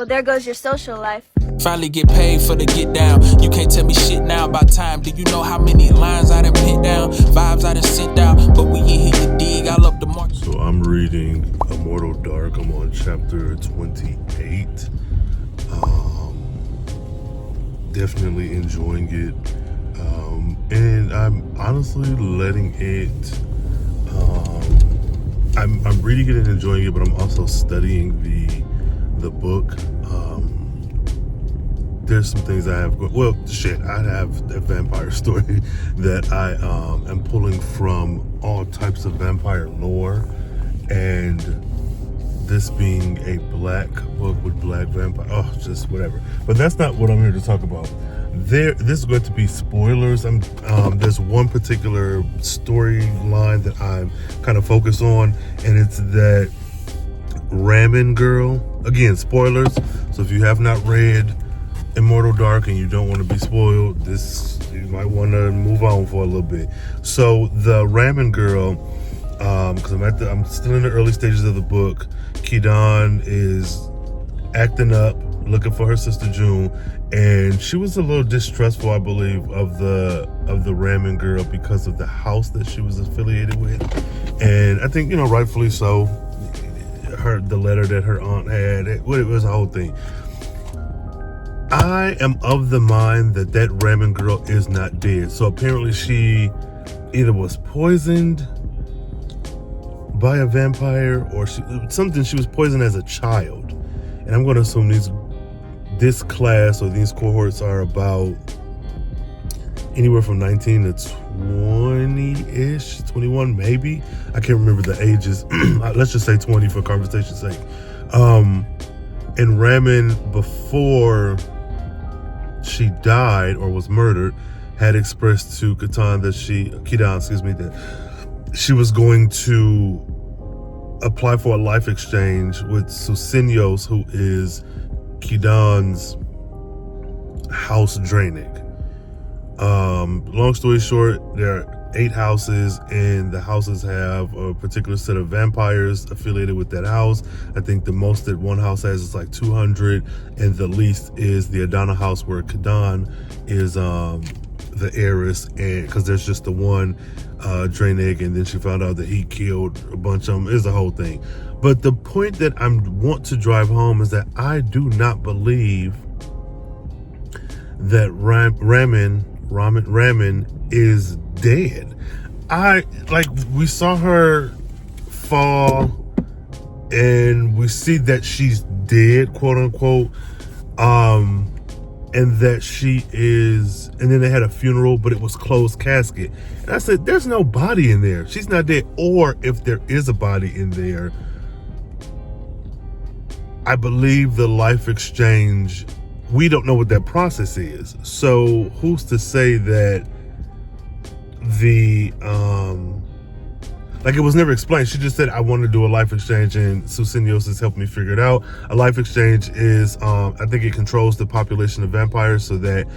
Well, there goes your social life. Finally get paid for the get down. You can't tell me shit now about time. Do you know how many lines I done put down? Vibes I done sent out, but we in here to dig. I love the mark. So I'm reading Immortal Dark. I'm on chapter 28. Definitely enjoying it. And I'm honestly letting it, I'm reading it and enjoying it, but I'm also studying the book. There's some things I have, I have a vampire story that I am pulling from all types of vampire lore, and this being a black book with black vampire, just whatever. But that's not what I'm here to talk about. This is going to be spoilers. There's one particular storyline that I'm kind of focused on, and it's that Rhayne girl. Again, spoilers. So if you have not read Immortal Dark and you don't want to be spoiled, you might want to move on for a little bit. So the Rhayne girl, because I'm still in the early stages of the book. Kidan is acting up, looking for her sister June, and she was a little distrustful, I believe, of the Rhayne girl because of the house that she was affiliated with, and I think, rightfully so. The letter that her aunt had, it was a whole thing. I am of the mind that Rhayne girl is not dead. So apparently she either was poisoned by a vampire or she was poisoned as a child. And I'm going to assume this class or these cohorts are about anywhere from 19 to 20-ish, 21 maybe. I can't remember the ages. Let's just say 20 for conversation's sake. And Rhayne, before she died or was murdered, had expressed to Kidan that she was going to apply for a life exchange with Susenyos, who is Kidan's house draining. Long story short, there are 8 houses, and the houses have a particular set of vampires affiliated with that house. I think the most that one house has is like 200, and the least is the Adane house, where Kidan is the heiress, and because there's just the one Rhayne, and then she found out that he killed a bunch of them. Is the whole thing. But the point that I want to drive home is that I do not believe that Rhayne is dead. We saw her fall, and we see that she's dead, quote unquote, and that she is, and then they had a funeral, but it was closed casket. And I said, there's no body in there. She's not dead. Or if there is a body in there, I believe the life exchange, we don't know what that process is. So who's to say that it was never explained. She just said, I want to do a life exchange, and Susenyos has helped me figure it out. A life exchange is, I think it controls the population of vampires so that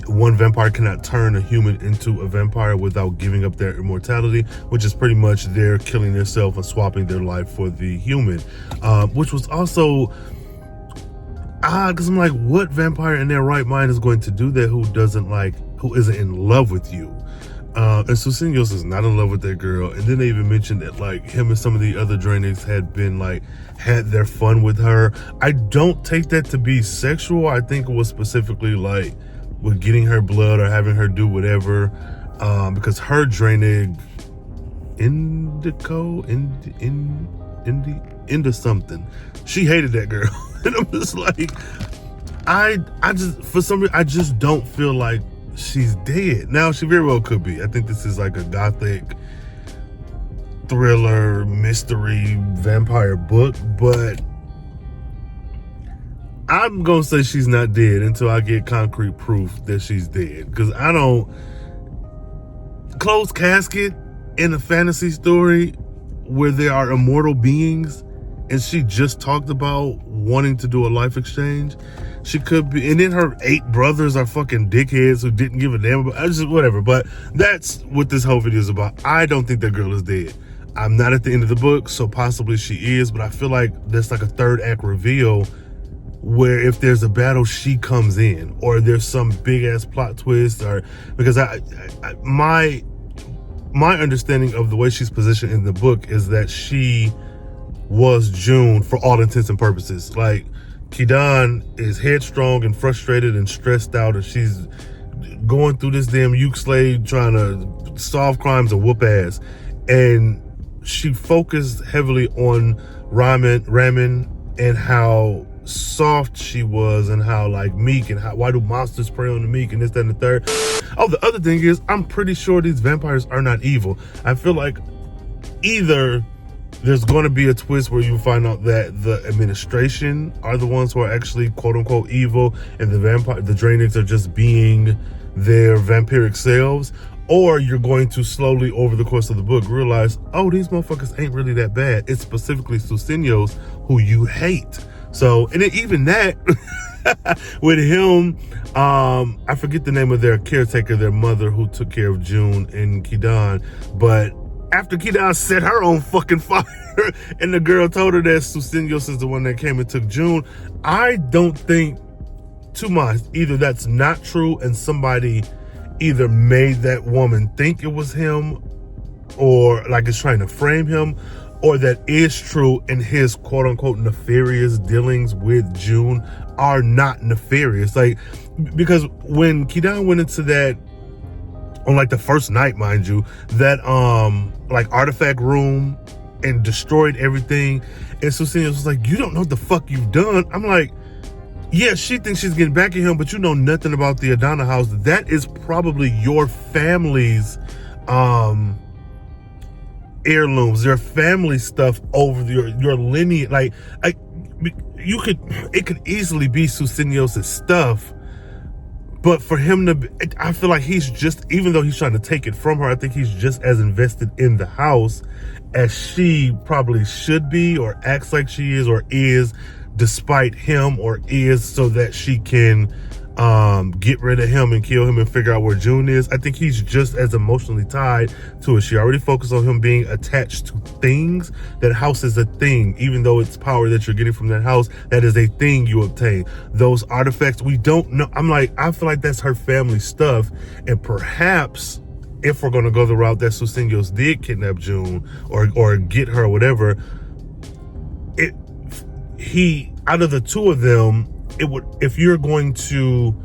one vampire cannot turn a human into a vampire without giving up their immortality, which is pretty much they're killing themselves and swapping their life for the human, which was also odd, because I'm like, what vampire in their right mind is going to do that who isn't in love with you? And Susenyos is not in love with that girl. And then they even mentioned that him and some of the other Draenics had their fun with her. I don't take that to be sexual. I think it was specifically with getting her blood or having her do whatever, because her Draenig into something, she hated that girl. And I'm just like, I just, for some reason, I just don't feel like she's dead. Now, she very well could be. I think this is like a gothic thriller mystery vampire book, but I'm gonna say she's not dead until I get concrete proof that she's dead, because I don't, closed casket in a fantasy story where there are immortal beings, and she just talked about wanting to do a life exchange. She could be, and then her 8 brothers are fucking dickheads who didn't give a damn about, whatever. But that's what this whole video is about. I don't think that girl is dead. I'm not at the end of the book, so possibly she is, but I feel like that's like a 3rd act reveal where if there's a battle, she comes in, or there's some big ass plot twist, or because my understanding of the way she's positioned in the book is that she was June for all intents and purposes. Like, Kidan is headstrong and frustrated and stressed out, and she's going through this damn uke slave trying to solve crimes and whoop ass. And she focused heavily on Rhayne and how soft she was, and how like meek, and how, why do monsters prey on the meek, and this, that, and the third. Oh, the other thing is, I'm pretty sure these vampires are not evil. I feel like either there's going to be a twist where you find out that the administration are the ones who are actually quote unquote evil, and the Dranics are just being their vampiric selves, or you're going to slowly over the course of the book realize, oh, these motherfuckers ain't really that bad. It's specifically Susenyos who you hate. So, and then even that with him, I forget the name of their caretaker, their mother who took care of June and Kidan, but after Kidan set her on fucking fire and the girl told her that Susenyos is the one that came and took June, I don't think, to my, either that's not true and somebody either made that woman think it was him, or like is trying to frame him, or that is true and his quote unquote nefarious dealings with June are not nefarious. Like, because when Kidan went into that, on like the first night, mind you, that like artifact room and destroyed everything, and Susenyos was like, you don't know what the fuck you've done. I'm like, yeah, she thinks she's getting back at him, but you know nothing about the Adane house. That is probably your family's heirlooms, your family stuff over your lineage. Like, it could easily be Susenyos' stuff. But for him to, I feel like he's just, even though he's trying to take it from her, I think he's just as invested in the house as she probably should be, or acts like she is, or is, despite him, or is, so that she can get rid of him and kill him and figure out where June is. I think he's just as emotionally tied to it. She already focused on him being attached to things. That house is a thing, even though it's power that you're getting from that house, that is a thing you obtain. Those artifacts, we don't know. I feel like that's her family stuff, and perhaps if we're going to go the route that Susenyos did kidnap June or get her or whatever, he, out of the two of them, it would, if you're going to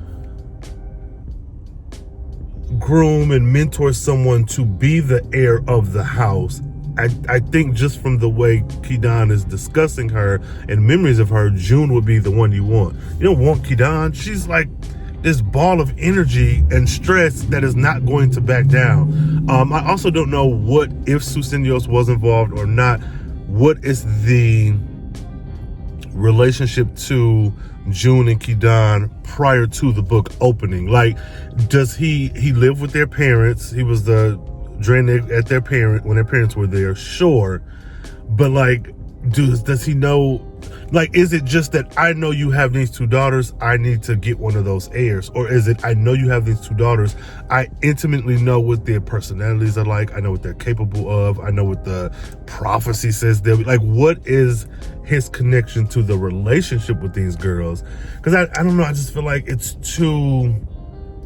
groom and mentor someone to be the heir of the house, I think just from the way Kidan is discussing her and memories of her, June would be the one you want. You don't want Kidan. She's like this ball of energy and stress that is not going to back down. I also don't know what, if Susenyos was involved or not, what is the relationship to June and Kidan prior to the book opening. Like, does he live with their parents? He was the Dranic at their parent when their parents were there, sure, but like, does he know, like, is it just that I know you have these two daughters, I need to get one of those heirs? Or is it, I know you have these two daughters, I intimately know what their personalities are like, I know what they're capable of, I know what the prophecy says they'll be like? What is his connection to the relationship with these girls? Because I don't know, I just feel like it's too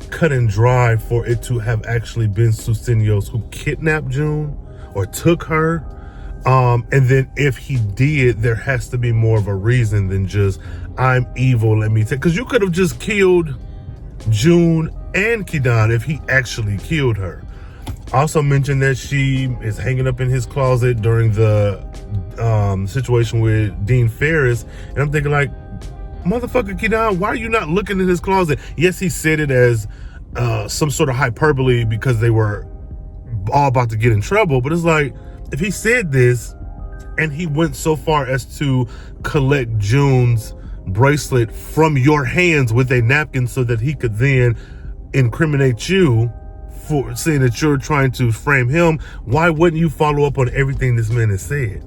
cut and dry for it to have actually been Susenyos who kidnapped June or took her. And then if he did, there has to be more of a reason than just, I'm evil, let me take, because you could have just killed June and Kidan if he actually killed her. Also mentioned that she is hanging up in his closet during the situation with Dean Ferris, and I'm thinking like, motherfucker, Kidan, why are you not looking in his closet? Yes, he said it as some sort of hyperbole because they were all about to get in trouble, but it's like, if he said this and he went so far as to collect June's bracelet from your hands with a napkin so that he could then incriminate you for saying that you're trying to frame him, why wouldn't you follow up on everything this man has said?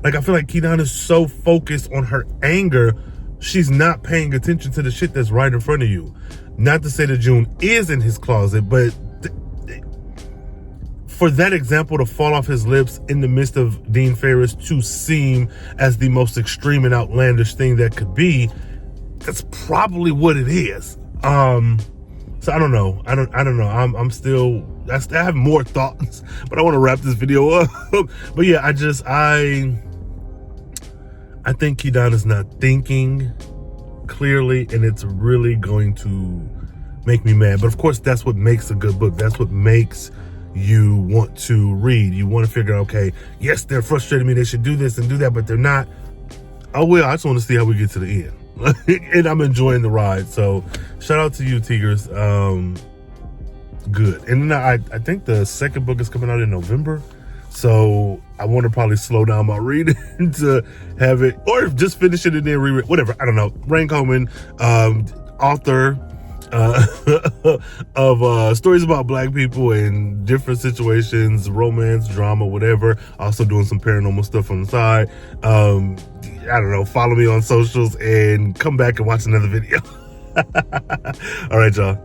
Like, I feel like Kidan is so focused on her anger, she's not paying attention to the shit that's right in front of you. Not to say that June is in his closet, but for that example to fall off his lips in the midst of Dean Ferris to seem as the most extreme and outlandish thing that could be, that's probably what it is. So I don't know. I don't know. I'm still, I have more thoughts, but I want to wrap this video up. But yeah, I think Kidan is not thinking clearly, and it's really going to make me mad. But of course, that's what makes a good book. That's what makes you want to read. You want to figure out, okay, yes, they're frustrating me. They should do this and do that, but they're not. Oh, well, I just want to see how we get to the end. And I'm enjoying the ride. So shout out to you, Tigers. Good. And then I think the second book is coming out in November. So I want to probably slow down my reading to have it, or just finish it and then reread, whatever. I don't know. Rhayne Coleman, author of stories about Black people in different situations, romance, drama, whatever. Also doing some paranormal stuff on the side. I don't know, follow me on socials and come back and watch another video. All right, y'all.